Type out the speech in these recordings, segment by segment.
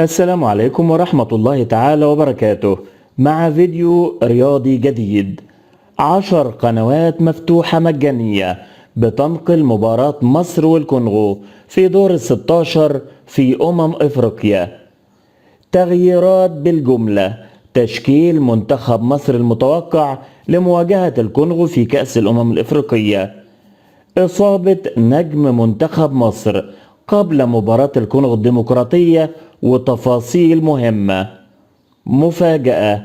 السلام عليكم ورحمة الله تعالى وبركاته. مع فيديو رياضي جديد. 10 قنوات مفتوحة مجانية بتنقل مباراة مصر والكونغو في دور ال16 في أفريقيا. تغييرات بالجملة: تشكيل منتخب مصر المتوقع لمواجهة الكونغو في كأس الأفريقية. إصابة نجم منتخب مصر قبل مباراة الكونغو الديمقراطية وتفاصيل مهمة. مفاجأة: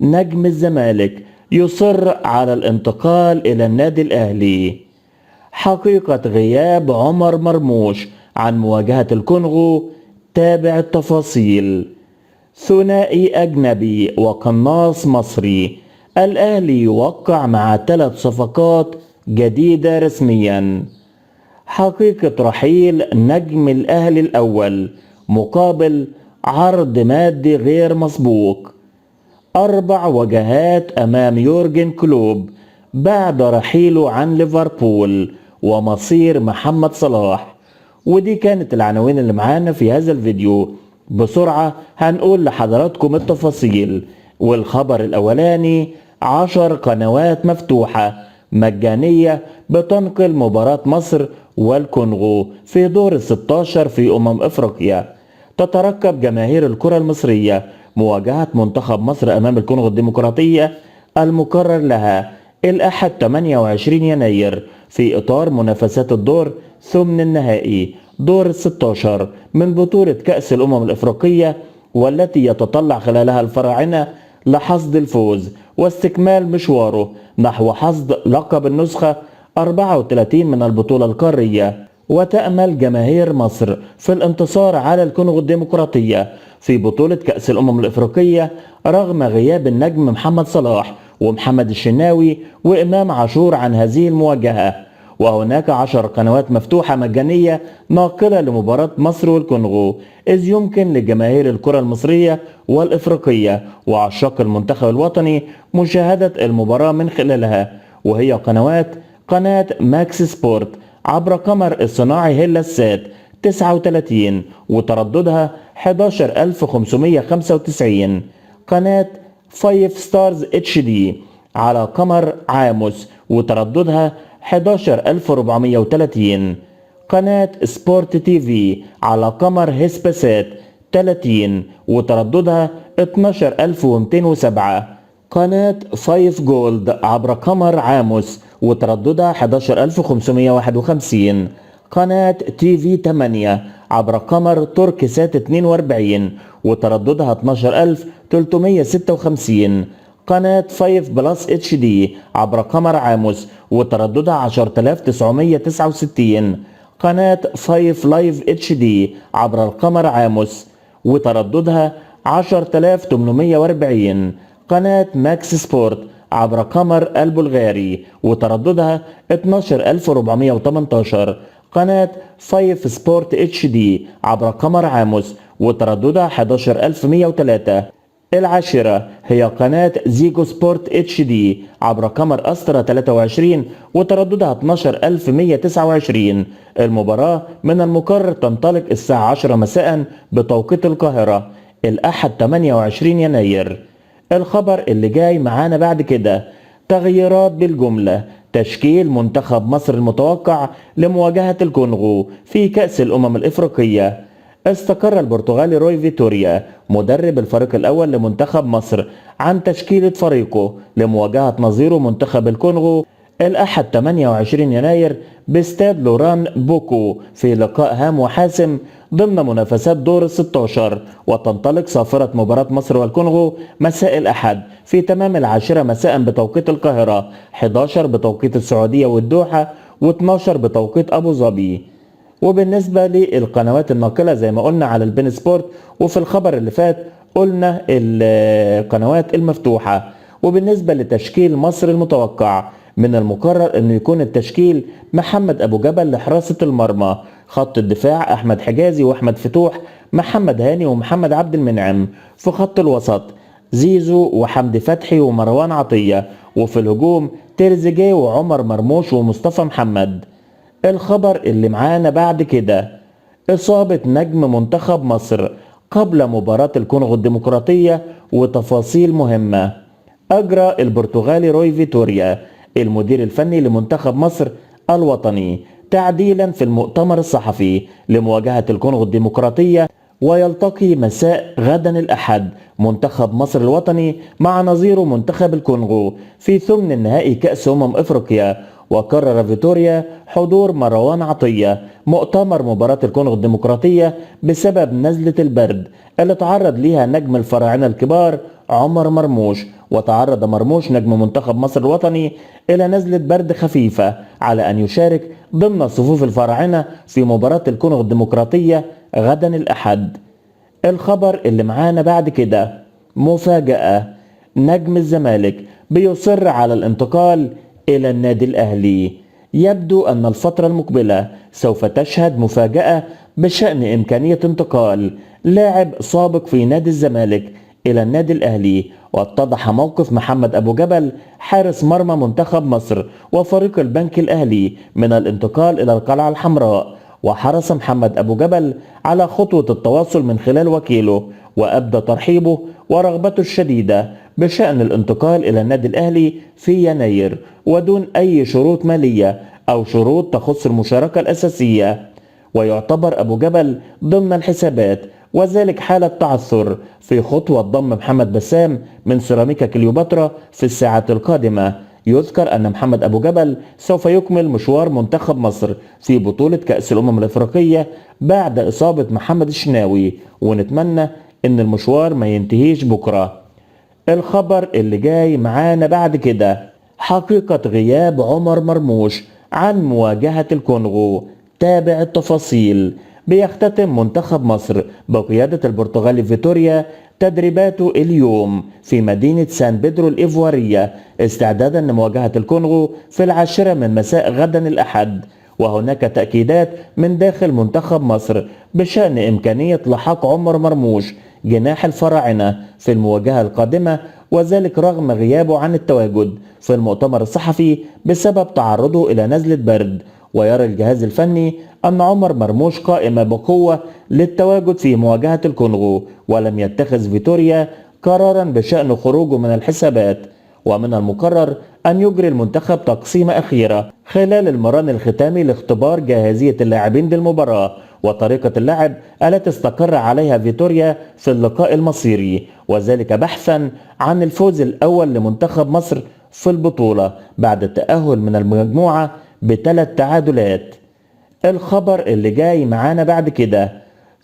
نجم الزمالك يصر على الانتقال إلى النادي الأهلي. حقيقة غياب عمر مرموش عن مواجهة الكونغو، تابع التفاصيل. ثنائي أجنبي وقناص مصري: الأهلي يوقع مع 3 صفقات جديدة رسميا. حقيقة رحيل نجم الأهلي الأول مقابل عرض مادي غير مسبوق. 4 وجهات أمام يورجن كلوب بعد رحيله عن ليفربول ومصير محمد صلاح. ودي كانت العناوين اللي معانا في هذا الفيديو. بسرعة هنقول لحضراتكم التفاصيل. والخبر الأولاني: 10 قنوات مفتوحة مجانية بتنقل مباراة مصر والكونغو في دور ال16 في أفريقيا. تترقب جماهير الكرة المصرية مواجهة منتخب مصر أمام الكونغو الديمقراطية المقرر لها الأحد 28 يناير في إطار منافسات الدور ثمن النهائي دور ال16 من بطولة كأس الأفريقية، والتي يتطلع خلالها الفراعنة لحصد الفوز واستكمال مشواره نحو حصد لقب النسخة 34 من البطولة القارية. وتأمل جماهير مصر في الانتصار على الكونغو الديمقراطية في بطولة كأس الأفريقية رغم غياب النجم محمد صلاح ومحمد الشناوي وإمام عاشور عن هذه المواجهة. وهناك 10 قنوات مفتوحة مجانية ناقلة لمباراة مصر والكونغو، إذ يمكن لجماهير الكرة المصرية والإفريقية وعشاق المنتخب الوطني مشاهدة المباراة من خلالها. وهي قناة ماكس سبورت عبر قمر الصناعي هيلاسات 39 وترددها 11595. قناة 5 ستارز اتش دي على قمر عاموس وترددها 11430. قناة سبورت تي في على قمر هسبسات 30 وترددها 12207. قناة 5 جولد عبر قمر عاموس وترددها 11551. قناة تي في 8 عبر قمر ترك سات 42 وترددها 12356. قناة 5 بلس اتش دي عبر قمر عاموس وترددها 10969. قناة 5 لايف اتش دي عبر القمر عاموس وترددها 10840. قناة ماكس سبورت عبر قمر البلغاري وترددها 12418. قناة 5 سبورت اتش دي عبر قمر عاموس وترددها 11103. العاشرة هي قناة زيجو سبورت اتش دي عبر قمر أسترا 23 وترددها 12129. المباراة من المقرر تنطلق الساعة 10 مساء بتوقيت القاهرة الأحد 28 يناير. الخبر اللي جاي معانا بعد كده: تغييرات بالجملة: تشكيل منتخب مصر المتوقع لمواجهة الكونغو في كأس الأفريقية. استقر البرتغالي روي فيتوريا مدرب الفريق الأول لمنتخب مصر عن تشكيلة فريقه لمواجهة نظيره منتخب الكونغو الأحد 28 يناير باستاد لوران بوكو في لقاء هام وحاسم ضمن منافسات دور ال16. وتنطلق صافرة مباراة مصر والكونغو مساء الأحد في تمام 10 مساء بتوقيت القاهرة، 11 بتوقيت السعودية والدوحة، و12 بتوقيت أبو ظبي. وبالنسبة للقنوات الناقلة زي ما قلنا على البين سبورت، وفي الخبر اللي فات قلنا القنوات المفتوحة. وبالنسبة لتشكيل مصر المتوقع، من المقرر انه يكون التشكيل: محمد ابو جبل لحراسة المرمى، خط الدفاع احمد حجازي واحمد فتوح، محمد هاني ومحمد عبد المنعم. في خط الوسط زيزو وحمدي فتحي ومروان عطية، وفي الهجوم تريزيجيه وعمر مرموش ومصطفى محمد. الخبر اللي معانا بعد كده: إصابة نجم منتخب مصر قبل مباراة الكونغو الديمقراطية وتفاصيل مهمة. أجرى البرتغالي روي فيتوريا المدير الفني لمنتخب مصر الوطني تعديلا في المؤتمر الصحفي لمواجهة الكونغو الديمقراطية، ويلتقي مساء غدا الأحد منتخب مصر الوطني مع نظيره منتخب الكونغو في ثمن النهائي كأس أفريقيا. وقرر فيتوريا حضور مروان عطية مؤتمر مباراة الكونغو الديمقراطية بسبب نزلة البرد اللي تعرض ليها نجم الفراعنة الكبار عمر مرموش. وتعرض مرموش نجم منتخب مصر الوطني إلى نزلة برد خفيفة على أن يشارك ضمن صفوف الفراعنة في مباراة الكونغو الديمقراطية غدا الأحد. الخبر اللي معانا بعد كده مفاجأة، نجم الزمالك بيصر على الانتقال إلى النادي الأهلي. يبدو أن الفترة المقبلة سوف تشهد مفاجأة بشأن إمكانية انتقال لاعب سابق في نادي الزمالك إلى النادي الأهلي. واتضح موقف محمد أبو جبل حارس مرمى منتخب مصر وفريق البنك الأهلي من الانتقال إلى القلعة الحمراء. وحرص محمد أبو جبل على خطوة التواصل من خلال وكيله، وأبدى ترحيبه ورغبته الشديدة بشأن الانتقال إلى النادي الأهلي في يناير ودون أي شروط مالية أو شروط تخص المشاركة الأساسية. ويعتبر أبو جبل ضمن الحسابات، وذلك حالة تعثر في خطوة ضم محمد بسام من سيراميكا كليوباترا في الساعات القادمة. يذكر أن محمد أبو جبل سوف يكمل مشوار منتخب مصر في بطولة كأس الأفريقية بعد إصابة محمد الشناوي، ونتمنى أن المشوار ما ينتهيش بكرة. الخبر اللي جاي معانا بعد كده حقيقة غياب عمر مرموش عن مواجهة الكونغو. تابع التفاصيل. بيختتم منتخب مصر بقيادة البرتغالي فيتوريا تدريباته اليوم في مدينة سان بيدرو الإيفوارية استعدادا لمواجهة الكونغو في 10 من مساء غدا الأحد. وهناك تأكيدات من داخل منتخب مصر بشأن إمكانية لحاق عمر مرموش جناح الفراعنة في المواجهة القادمة، وذلك رغم غيابه عن التواجد في المؤتمر الصحفي بسبب تعرضه إلى نزلة برد. ويرى الجهاز الفني أن عمر مرموش قائم بقوة للتواجد في مواجهة الكونغو، ولم يتخذ فيتوريا قرارا بشأن خروجه من الحسابات. ومن المقرر أن يجري المنتخب تقسيمة أخيرة خلال المران الختامي لاختبار جاهزية اللاعبين للمباراة وطريقة اللعب التي استقر عليها فيتوريا في اللقاء المصيري، وذلك بحثا عن الفوز الأول لمنتخب مصر في البطولة بعد التأهل من المجموعة ب3 تعادلات. الخبر اللي جاي معانا بعد كده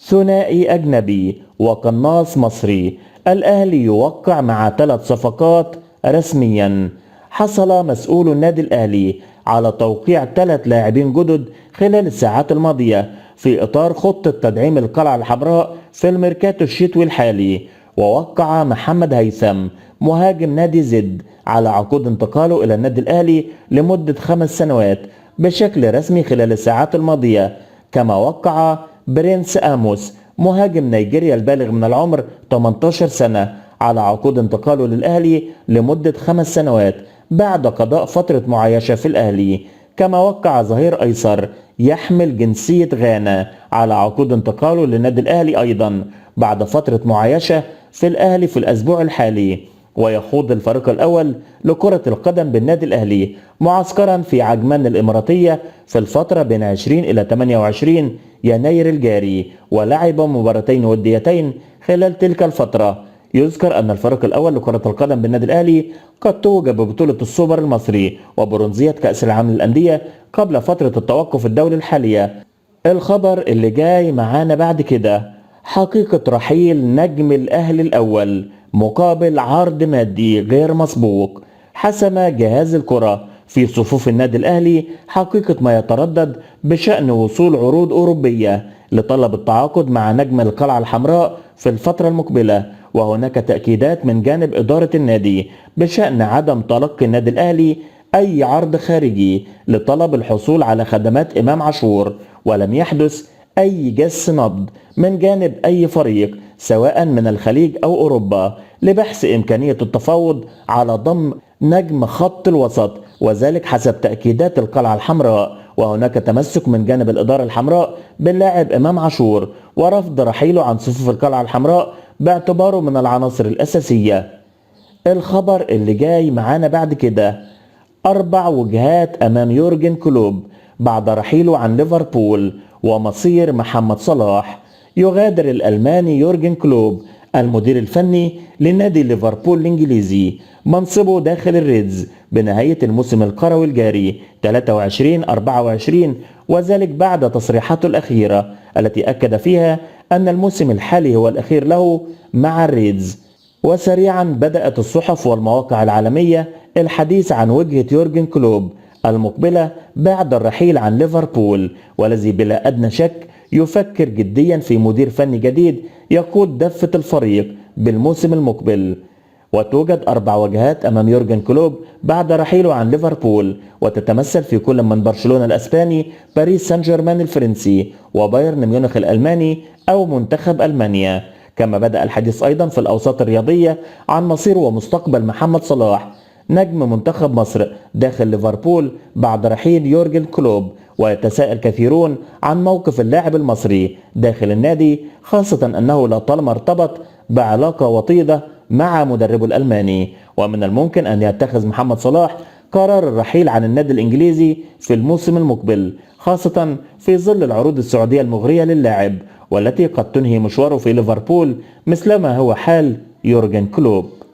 ثنائي أجنبي وقناص مصري. الأهلي يوقع مع 3 صفقات رسميا. حصل مسؤول النادي الأهلي على توقيع 3 لاعبين جدد خلال الساعات الماضية في إطار خطة تدعيم القلعة الحمراء في الميركاتو الشتوي الحالي. ووقع محمد هيثم مهاجم نادي زد على عقود انتقاله إلى النادي الأهلي لمدة 5 سنوات بشكل رسمي خلال الساعات الماضية. كما وقع برنس آموس مهاجم نيجيريا البالغ من العمر 18 سنة على عقود انتقاله للأهلي لمدة 5 سنوات بعد قضاء فترة معايشة في الأهلي. كما وقع ظهير أيسر يحمل جنسية غانا على عقود انتقاله للنادي الأهلي أيضا بعد فترة معايشة في الأهلي في الأسبوع الحالي. ويخوض الفريق الأول لكرة القدم بالنادي الأهلي معسكرا في عجمان الإماراتية في الفترة بين 20 إلى 28 يناير الجاري، ولعب مباراتين وديتين خلال تلك الفترة. يذكر أن الفريق الأول لكرة القدم بالنادي الأهلي قد توج ببطولة السوبر المصري وبرونزية كأس العالم للأندية قبل فترة التوقف الدولي الحالية. الخبر اللي جاي معانا بعد كده حقيقة رحيل نجم الأهلي الأول مقابل عرض مادي غير مسبوق. حسم جهاز الكرة في صفوف النادي الأهلي حقيقة ما يتردد بشأن وصول عروض أوروبية لطلب التعاقد مع نجم القلعة الحمراء في الفترة المقبلة. وهناك تأكيدات من جانب إدارة النادي بشأن عدم تلقي النادي الأهلي أي عرض خارجي لطلب الحصول على خدمات إمام عاشور، ولم يحدث أي جس نبض من جانب أي فريق سواء من الخليج أو أوروبا لبحث إمكانية التفاوض على ضم نجم خط الوسط، وذلك حسب تأكيدات القلعة الحمراء. وهناك تمسك من جانب الإدارة الحمراء باللاعب إمام عاشور ورفض رحيله عن صفوف القلعة الحمراء باعتباره من العناصر الأساسية. الخبر اللي جاي معانا بعد كده: 4 وجهات أمام يورجن كلوب بعد رحيله عن ليفربول ومصير محمد صلاح. يغادر الألماني يورجن كلوب المدير الفني لنادي ليفربول الإنجليزي منصبه داخل الريدز بنهاية الموسم الكروي الجاري 23-24، وذلك بعد تصريحاته الأخيرة التي أكد فيها أن الموسم الحالي هو الأخير له مع الريدز. وسريعا بدأت الصحف والمواقع العالمية الحديث عن وجهة يورجن كلوب المقبلة بعد الرحيل عن ليفربول، والذي بلا أدنى شك يفكر جديا في مدير فني جديد يقود دفة الفريق بالموسم المقبل. وتوجد 4 وجهات أمام يورجن كلوب بعد رحيله عن ليفربول، وتتمثل في كل من برشلونة الأسباني، باريس سان جيرمان الفرنسي، وبايرن ميونخ الألماني أو منتخب ألمانيا. كما بدأ الحديث أيضا في الأوساط الرياضية عن مصير ومستقبل محمد صلاح نجم منتخب مصر داخل ليفربول بعد رحيل يورجن كلوب. ويتساءل كثيرون عن موقف اللاعب المصري داخل النادي، خاصة أنه لطالما ارتبط بعلاقة وطيدة مع مدربه الألماني. ومن الممكن أن يتخذ محمد صلاح قرار الرحيل عن النادي الإنجليزي في الموسم المقبل، خاصة في ظل العروض السعودية المغرية للاعب والتي قد تنهي مشواره في ليفربول مثلما هو حال يورجن كلوب.